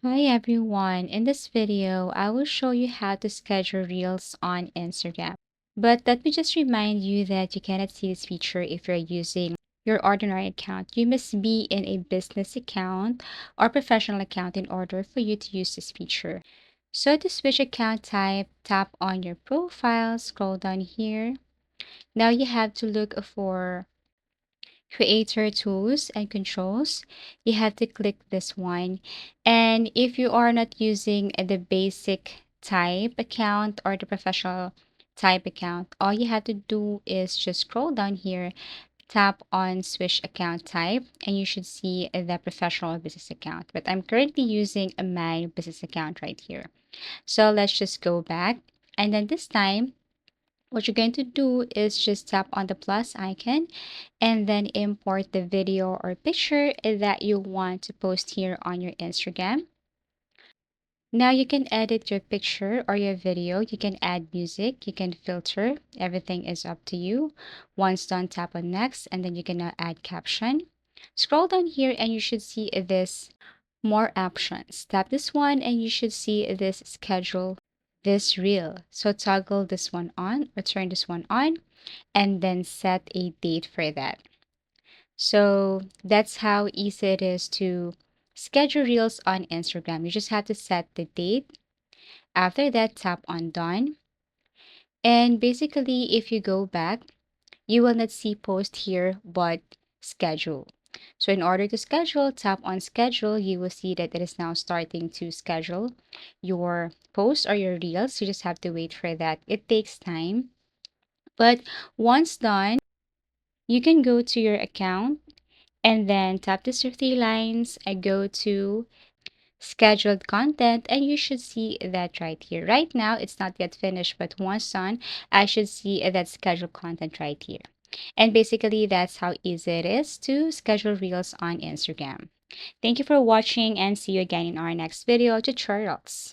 Hi everyone, in this video, I will show you how to schedule Reels on Instagram. But let me just remind you that you cannot see this feature if you're using your ordinary account. You must be in a business account or professional account in order for you to use this feature. So to switch account type, tap on your profile, scroll down here. Now you have to look for creator tools and controls. You have to click this one. And if you are not using the basic type account or the professional type account, all you have to do is just scroll down here, tap on switch account type, and you should see the professional business account. But I'm currently using my business account right here. So let's just go back. And then this time, what you're going to do is just tap on the plus icon and then import the video or picture that you want to post here on your Instagram. Now you can edit your picture or your video. You can add music, you can filter. Everything is up to you. Once done, tap on next and then you can add caption. Scroll down here and you should see this more options. Tap this one and you should see this schedule this reel. So toggle this one on or turn this one on and then set a date for that. So that's how easy it is to schedule reels on Instagram. You just have to set the date. After that, tap on done. And basically, if you go back, you will not see post here, but schedule. So in order to schedule, tap on schedule. You will see that it is now starting to schedule your post or your reels. You just have to wait for that. It takes time. But once done, you can go to your account and then tap these three lines and go to scheduled content and you should see that right here. Right now, it's not yet finished, but once done, I should see that scheduled content right here. And basically, that's how easy it is to schedule reels on Instagram. Thank you for watching and see you again in our next video tutorials.